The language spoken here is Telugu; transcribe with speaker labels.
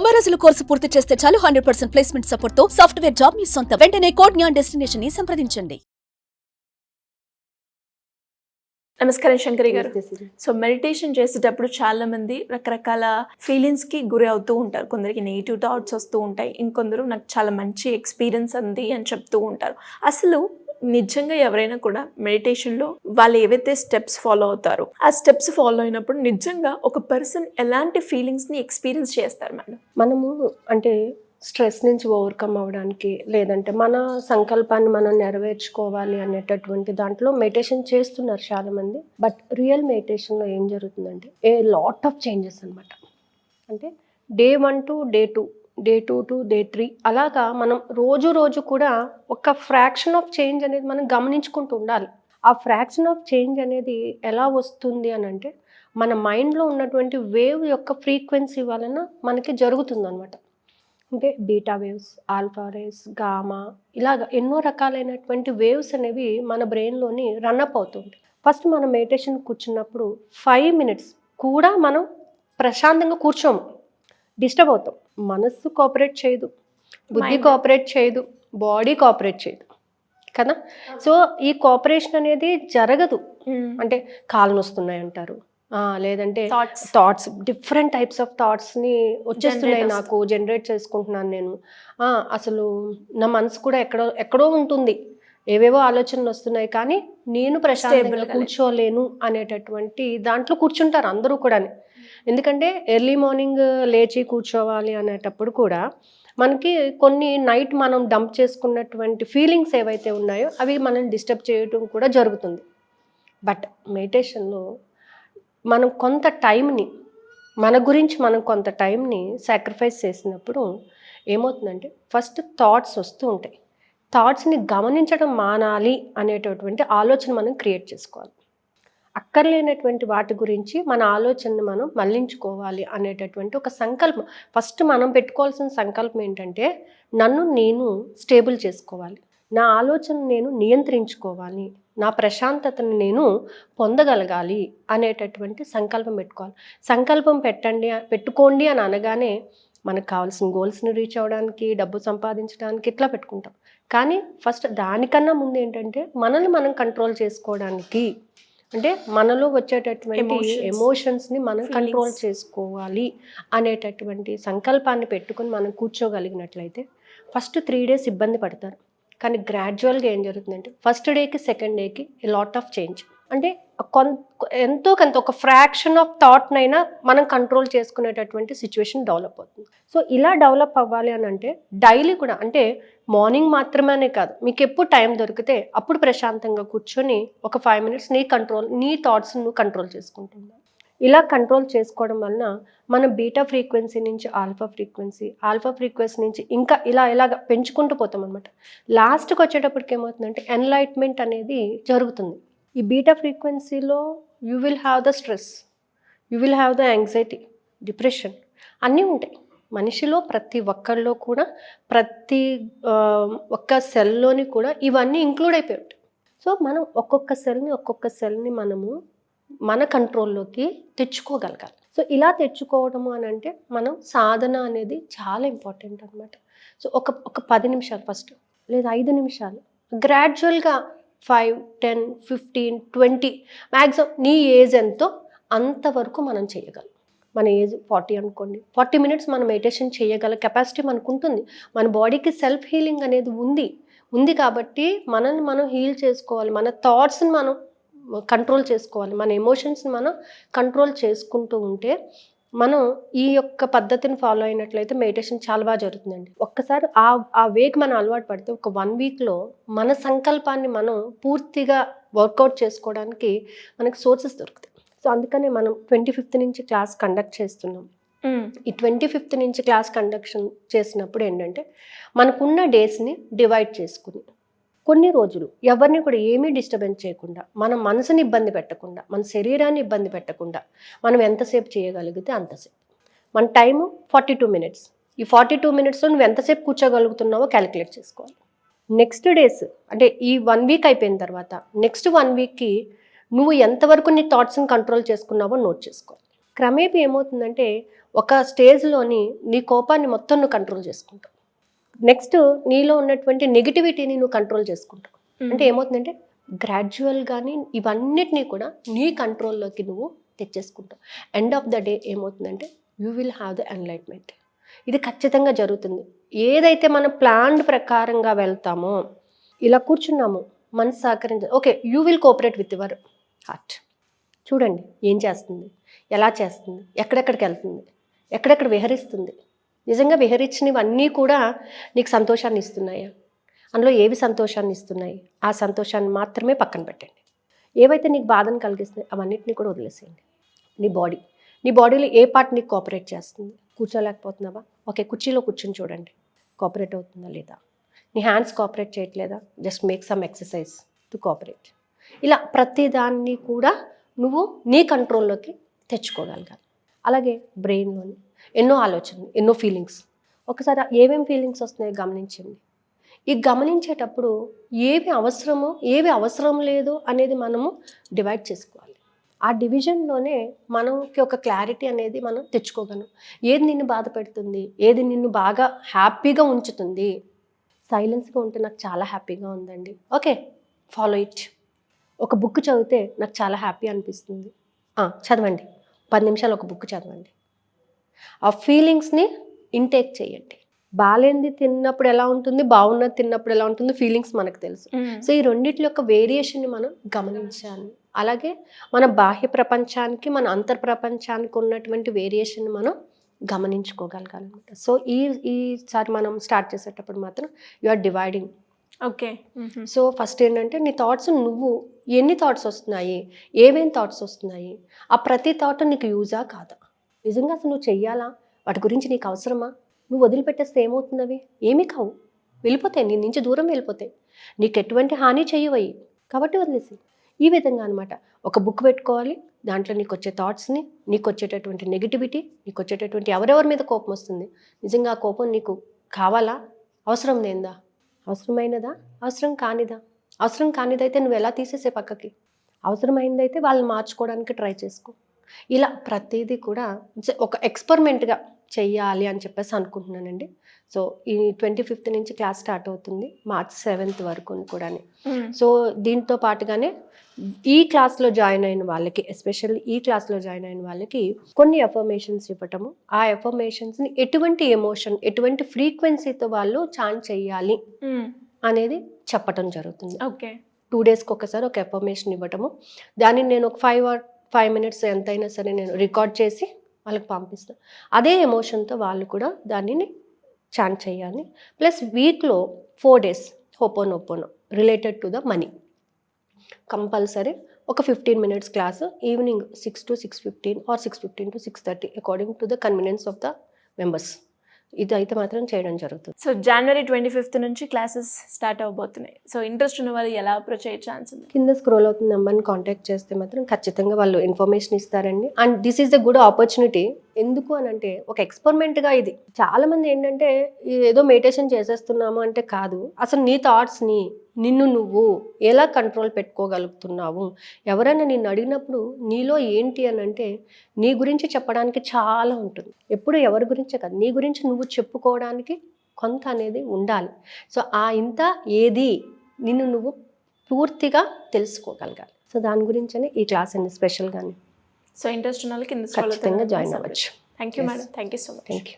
Speaker 1: 90 రోజుల కోర్సు పూర్తి చేస్తే చాలు 100% ప్లేస్మెంట్ సపోర్ట్ తో సాఫ్ట్వేర్ జాబ్ మీ సొంతం. వెంటనే కోడ్ జ్ఞాన్ డెస్టినేషన్ ని సంప్రదించండి.
Speaker 2: నమస్కారం శంకరి గారు. సో మెడిటేషన్ చేసేటప్పుడు చాలా మంది రకరకాల ఫీలింగ్స్ కి గురి అవుతూ ఉంటారు. కొందరికి నెగిటివ్ థాట్స్ వస్తూ ఉంటాయి, ఇంకొందరు నాకు చాలా మంచి ఎక్స్పీరియన్స్ అంది అని చెప్తూ ఉంటారు. అసలు నిజంగా ఎవరైనా కూడా మెడిటేషన్లో వాళ్ళు ఏవైతే స్టెప్స్ ఫాలో అవుతారో ఆ స్టెప్స్ ఫాలో అయినప్పుడు నిజంగా ఒక పర్సన్ ఎలాంటి ఫీలింగ్స్ని ఎక్స్పీరియన్స్ చేస్తారు మేడం?
Speaker 3: మనము అంటే స్ట్రెస్ నుంచి ఓవర్కమ్ అవ్వడానికి, లేదంటే మన సంకల్పాన్ని మనం నెరవేర్చుకోవాలి అనేటటువంటి దాంట్లో మెడిటేషన్ చేస్తున్నారు చాలామంది. బట్ రియల్ మెడిటేషన్లో ఏం జరుగుతుందంటే లాట్ ఆఫ్ చేంజెస్ అనమాట. అంటే day 1 to day 2, day 2 to day 3 అలాగా మనం రోజు కూడా ఒక ఫ్రాక్షన్ ఆఫ్ చేంజ్ అనేది మనం గమనించుకుంటూ ఉండాలి. ఆ ఫ్రాక్షన్ ఆఫ్ చేంజ్ అనేది ఎలా వస్తుంది అని అంటే మన మైండ్లో ఉన్నటువంటి వేవ్ యొక్క ఫ్రీక్వెన్సీ వలన మనకి జరుగుతుంది అనమాట. అంటే beta waves, alpha waves, gamma ఇలాగ ఎన్నో రకాలైనటువంటి వేవ్స్ అనేవి మన బ్రెయిన్లోని రన్అప్ అవుతుంది. ఫస్ట్ మనం మెడిటేషన్ కూర్చున్నప్పుడు 5 minutes కూడా మనం ప్రశాంతంగా కూర్చోము, డిస్టర్బ్ అవుతాం. మనస్సు కోఆపరేట్ చేయదు, బుద్ధి కోఆపరేట్ చేయదు, బాడీ కోఆపరేట్ చేయదు కదా. సో ఈ కోఆపరేషన్ అనేది జరగదు. అంటే కాళ్ళు నొస్తున్నాయి అంటారు, లేదంటే థాట్స్ డిఫరెంట్ టైప్స్ ఆఫ్ థాట్స్ని వచ్చేస్తున్నాయి, నాకు జనరేట్ చేసుకుంటున్నాను నేను, అసలు నా మనసు కూడా ఎక్కడో ఉంటుంది, ఏవేవో ఆలోచనలు వస్తున్నాయి, కానీ నేను ప్రశాంతంగా కూర్చోలేను అనేటటువంటి దాంట్లో కూర్చుంటారు అందరూ కూడా. ఎందుకంటే ఎర్లీ మార్నింగ్ లేచి కూర్చోవాలి అనేటప్పుడు కూడా మనకి కొన్ని నైట్ మనం డంప్ చేసుకున్నటువంటి ఫీలింగ్స్ ఏవైతే ఉన్నాయో అవి మనం డిస్టర్బ్ చేయడం కూడా జరుగుతుంది. బట్ మెడిటేషన్లో మనం కొంత టైంని, మన గురించి మనం కొంత టైంని సాక్రిఫైస్ చేసినప్పుడు ఏమవుతుందంటే ఫస్ట్ థాట్స్ వస్తూ ఉంటాయి. థాట్స్ని గమనించడం మానాలి అనేటటువంటి ఆలోచన మనం క్రియేట్ చేసుకోవాలి. అక్కర్లేనటువంటి వాటి గురించి మన ఆలోచనని మనం మళ్లించుకోవాలి అనేటటువంటి ఒక సంకల్పం. ఫస్ట్ మనం పెట్టుకోవాల్సిన సంకల్పం ఏంటంటే నన్ను నేను స్టేబుల్ చేసుకోవాలి, నా ఆలోచన నేను నియంత్రించుకోవాలి, నా ప్రశాంతతను నేను పొందగలగాలి అనేటటువంటి సంకల్పం పెట్టుకోవాలి. సంకల్పం పెట్టుకోండి అని అనగానే మనకు కావాల్సిన గోల్స్ని రీచ్ అవ్వడానికి, డబ్బు సంపాదించడానికి ఇట్లా పెట్టుకుంటాం. కానీ ఫస్ట్ దానికన్నా ముందు ఏంటంటే మనల్ని మనం కంట్రోల్ చేసుకోవడానికి, అంటే మనలో వచ్చేటటువంటి ఎమోషన్స్ని మనం కంట్రోల్ చేసుకోవాలి అనేటటువంటి సంకల్పాన్ని పెట్టుకొని మనం కూర్చోగలిగినట్లయితే ఫస్ట్ 3 days ఇబ్బంది పడతారు. కానీ గ్రాడ్యువల్గా ఏం జరుగుతుందంటే ఫస్ట్ డేకి సెకండ్ డేకి లాట్ ఆఫ్ చేంజ్. అంటే ఎంతో కొంత ఒక ఫ్రాక్షన్ ఆఫ్ థాట్నైనా మనం కంట్రోల్ చేసుకునేటటువంటి సిచ్యువేషన్ డెవలప్ అవుతుంది. సో ఇలా డెవలప్ అవ్వాలి అని అంటే డైలీ కూడా, అంటే మార్నింగ్ మాత్రమే కాదు, మీకు ఎప్పుడు టైం దొరికితే అప్పుడు ప్రశాంతంగా కూర్చొని ఒక 5 minutes నీ థాట్స్ని నువ్వు కంట్రోల్ చేసుకుంటున్నావు. ఇలా కంట్రోల్ చేసుకోవడం వలన మనం బీటా ఫ్రీక్వెన్సీ నుంచి ఆల్ఫా ఫ్రీక్వెన్సీ నుంచి ఇంకా ఇలాగ పెంచుకుంటూ పోతాం అనమాట. లాస్ట్కి వచ్చేటప్పటికి ఏమవుతుందంటే ఎన్లైట్మెంట్ అనేది జరుగుతుంది. ఈ బీటా ఫ్రీక్వెన్సీలో you will have the stress, you will have the anxiety, depression అన్నీ ఉంటాయి మనిషిలో. ప్రతి ఒక్కరిలో కూడా, ప్రతి ఒక్క సెల్లోని కూడా ఇవన్నీ ఇంక్లూడ్ అయిపోయి ఉంటాయి. సో మనం ఒక్కొక్క సెల్ని మనము మన కంట్రోల్లోకి తెచ్చుకోగలగాలి. సో ఇలా తెచ్చుకోవడము అని అంటే మనం సాధన అనేది చాలా ఇంపార్టెంట్ అనమాట. సో ఒక 10 నిమిషాలు ఫస్ట్, లేదా 5 నిమిషాలు, గ్రాడ్యువల్గా 5, 10, 15, 20 మ్యాక్సిమం నీ ఏజ్ ఎంతో అంతవరకు మనం చేయగలం. మన ఏజ్ 40 అనుకోండి, 40 minutes మనం మెడిటేషన్ చేయగల కెపాసిటీ మనకు ఉంటుంది. మన బాడీకి సెల్ఫ్ హీలింగ్ అనేది ఉంది కాబట్టి మనల్ని మనం హీల్ చేసుకోవాలి, మన థాట్స్ని మనం కంట్రోల్ చేసుకోవాలి, మన ఎమోషన్స్ని మనం కంట్రోల్ చేసుకుంటూ ఉంటే మనం ఈ యొక్క పద్ధతిని ఫాలో అయినట్లయితే మెడిటేషన్ చాలా బాగా జరుగుతుందండి. ఒక్కసారి ఆ వేకి మనం అలవాటు పడితే ఒక 1 weekలో మన సంకల్పాన్ని మనం పూర్తిగా వర్కౌట్ చేసుకోవడానికి మనకి సోర్సెస్ దొరుకుతాయి. సో అందుకనే మనం 25th నుంచి క్లాస్ కండక్ట్ చేస్తున్నాం. ఈ 25th నుంచి క్లాస్ కండక్ట్ చేసినప్పుడు ఏంటంటే మనకున్న డేస్ని డివైడ్ చేసుకుని కొన్ని రోజులు ఎవరిని కూడా ఏమీ డిస్టర్బెన్స్ చేయకుండా, మన మనసుని ఇబ్బంది పెట్టకుండా, మన శరీరాన్ని ఇబ్బంది పెట్టకుండా మనం ఎంతసేపు చేయగలిగితే అంతసేపు. మన టైము 42 minutes. ఈ 42 minutesలో నువ్వు ఎంతసేపు కూర్చోగలుగుతున్నావో క్యాలిక్యులేట్ చేసుకోవాలి. నెక్స్ట్ డేస్ అంటే ఈ 1 week అయిపోయిన తర్వాత నెక్స్ట్ 1 weekకి నువ్వు ఎంతవరకు నీ థాట్స్ని కంట్రోల్ చేసుకున్నావో నోట్ చేసుకోవాలి. క్రమేపీ ఏమవుతుందంటే ఒక స్టేజ్లోని నీ కోపాన్ని మొత్తం నువ్వు కంట్రోల్ చేసుకుంటావు. నెక్స్ట్ నీలో ఉన్నటువంటి నెగిటివిటీని నువ్వు కంట్రోల్ చేసుకుంటావు. అంటే ఏమవుతుందంటే గ్రాడ్యువల్గాని ఇవన్నిటినీ కూడా నీ కంట్రోల్లోకి నువ్వు తెచ్చేసుకుంటావు. ఎండ్ ఆఫ్ ద డే ఏమవుతుందంటే you will have the enlightenment. ఇది ఖచ్చితంగా జరుగుతుంది. ఏదైతే మనం ప్లాన్ ప్రకారంగా వెళ్తామో, ఇలా కూర్చున్నాము, మనసు సహకరించదు, okay, you will cooperate with your heart. చూడండి ఏం చేస్తుంది, ఎలా చేస్తుంది, ఎక్కడెక్కడికి వెళ్తుంది, ఎక్కడెక్కడ విహరిస్తుంది. నిజంగా విహరించినవన్నీ కూడా నీకు సంతోషాన్ని ఇస్తున్నాయా? అందులో ఏవి సంతోషాన్ని ఇస్తున్నాయి, ఆ సంతోషాన్ని మాత్రమే పక్కన పెట్టండి. ఏవైతే నీకు బాధను కలిగిస్తున్నాయి అవన్నిటిని కూడా వదిలేసేయండి. నీ బాడీలో ఏ పార్ట్ నీకు కోఆపరేట్ చేస్తుంది? కూర్చోలేకపోతున్నావా? ఓకే, కుర్చీలో కూర్చొని చూడండి, కోఆపరేట్ అవుతుందా లేదా. నీ హ్యాండ్స్ కోఆపరేట్ చేయట్లేదా? Just make some exercise to cooperate. ఇలా ప్రతిదాన్ని కూడా నువ్వు నీ కంట్రోల్లోకి తెచ్చుకోగలగాలి. అలాగే బ్రెయిన్లోని ఎన్నో ఆలోచనలు, ఎన్నో ఫీలింగ్స్. ఒకసారి ఏమేమి ఫీలింగ్స్ వస్తున్నాయో గమనించండి. ఈ గమనించేటప్పుడు ఏవి అవసరమో ఏవి అవసరం లేదో అనేది మనము డివైడ్ చేసుకోవాలి. ఆ డివిజన్లోనే మనకి ఒక క్లారిటీ అనేది మనం తెచ్చుకోగలం. ఏది నిన్ను బాధ పెడుతుంది, ఏది నిన్ను బాగా హ్యాపీగా ఉంచుతుంది. సైలెన్స్గా ఉంటే నాకు చాలా హ్యాపీగా ఉందండి, ఓకే, ఫాలో ఇట్. ఒక బుక్ చదివితే నాకు చాలా హ్యాపీ అనిపిస్తుంది, చదవండి. 10 నిమిషాలు ఒక బుక్ చదవండి. ఆ ఫీలింగ్స్ని ఇంటేక్ చేయండి. బాలేంది తిన్నప్పుడు ఎలా ఉంటుంది, బాగున్నది తిన్నప్పుడు ఎలా ఉంటుంది, ఫీలింగ్స్ మనకు తెలుసు. సో ఈ రెండిటి యొక్క వేరియేషన్ని మనం గమనించాలి. అలాగే మన బాహ్య ప్రపంచానికి, మన అంతర్ ప్రపంచానికి ఉన్నటువంటి వేరియేషన్ మనం గమనించుకోగలగాలన్నమాట. సో ఈసారి మనం స్టార్ట్ చేసేటప్పుడు మాత్రం you are dividing.
Speaker 2: Okay.
Speaker 3: So first ఏంటంటే నీ థాట్స్, నువ్వు ఎన్ని థాట్స్ వస్తున్నాయి, ఏమేమి థాట్స్ వస్తున్నాయి, ఆ ప్రతి థాట్ నీకు యూజా కాదా, నిజంగా అసలు నువ్వు చెయ్యాలా, వాటి గురించి నీకు అవసరమా, నువ్వు వదిలిపెట్టేస్తే ఏమవుతున్నవి, ఏమీ కావు, వెళ్ళిపోతాయి, నీ నుంచి దూరం వెళ్ళిపోతాయి, నీకు ఎటువంటి హాని చేయవయి, కాబట్టి వదిలేసి. ఈ విధంగా అనమాట. ఒక బుక్ పెట్టుకోవాలి, దాంట్లో నీకు వచ్చే థాట్స్ని, నీకు వచ్చేటటువంటి నెగిటివిటీ, నీకు వచ్చేటటువంటి ఎవరెవరి మీద కోపం వస్తుంది, నిజంగా ఆ కోపం నీకు కావాలా, అవసరం లేదా, అవసరమైనదా, అవసరం కానిదా. అవసరం కానిదైతే నువ్వు ఎలా తీసేసే పక్కకి, అవసరమైనదైతే వాళ్ళని మార్చుకోవడానికి ట్రై చేసుకో. ఇలా ప్రతిదీ కూడా ఒక ఎక్స్పెరిమెంట్గా చెయ్యాలి అని చెప్పేసి అనుకుంటున్నానండి. సో ఈ 25th నుంచి క్లాస్ స్టార్ట్ అవుతుంది, March 7th వరకు కూడా. సో దీంతో పాటుగానే ఈ క్లాస్లో జాయిన్ అయిన వాళ్ళకి, ఎస్పెషల్లీ ఈ క్లాస్లో జాయిన్ అయిన వాళ్ళకి కొన్ని అఫర్మేషన్స్ ఇవ్వటము, ఆ అఫర్మేషన్స్ని ఎటువంటి ఎమోషన్, ఎటువంటి ఫ్రీక్వెన్సీతో వాళ్ళు చాంట్ చేయాలి అనేది చెప్పటం జరుగుతుంది.
Speaker 2: ఓకే.
Speaker 3: 2 డేస్కి ఒకసారి ఒక అఫర్మేషన్ ఇవ్వటము, దాన్ని నేను ఒక 5 minutes ఎంతైనా సరే నేను రికార్డ్ చేసి వాళ్ళకి పంపిస్తాను. అదే ఎమోషన్తో వాళ్ళు కూడా దానిని చాంట్ చేయాలి. ప్లస్ వీక్లో 4 days Ho'oponopono related to the money compulsory. ఒక 15 minutes class evening 6 to 6:15 or 6:15 to 6:30 according to the convenience of the members. ఇది అయితే మాత్రం చేయడం జరుగుతుంది.
Speaker 2: సో January 25th నుంచి క్లాసెస్ స్టార్ట్ అవబోతున్నాయి. సో ఇంట్రెస్ట్ ఉన్న వాళ్ళు ఎలా అప్రోచ్ అయ్యే ఛాన్స్ ఉంది?
Speaker 3: కింద స్క్రోల్ అవుతున్న నెంబర్ని కాంటాక్ట్ చేస్తే మాత్రం ఖచ్చితంగా వాళ్ళు ఇన్ఫర్మేషన్ ఇస్తారండి. And this is the good opportunity. ఎందుకు అని అంటే ఒక ఎక్స్పెరిమెంట్గా ఇది. చాలామంది ఏంటంటే ఏదో మెడిటేషన్ చేసేస్తున్నాము అంటే కాదు, అసలు నీ థాట్స్ని, నిన్ను నువ్వు ఎలా కంట్రోల్ పెట్టుకోగలుగుతున్నావు. ఎవరైనా నిన్ను అడిగినప్పుడు నీలో ఏంటి అని అంటే నీ గురించి చెప్పడానికి చాలా ఉంటుంది. ఎప్పుడు ఎవరి గురించే కాదు, నీ గురించి నువ్వు చెప్పుకోవడానికి కొంత అనేది ఉండాలి. సో ఆ ఇంత ఏది నిన్ను నువ్వు పూర్తిగా తెలుసుకోగలగాలి. సో దాని గురించనే ఈ క్లాస్ అండి స్పెషల్గానే.
Speaker 2: సో ఇంట్రెస్ట్ ఉన్న వాళ్ళకి
Speaker 3: ఖచ్చితంగా జాయిన్ అవ్వచ్చు.
Speaker 2: Thank you madam, thank you so much.
Speaker 3: Thank you.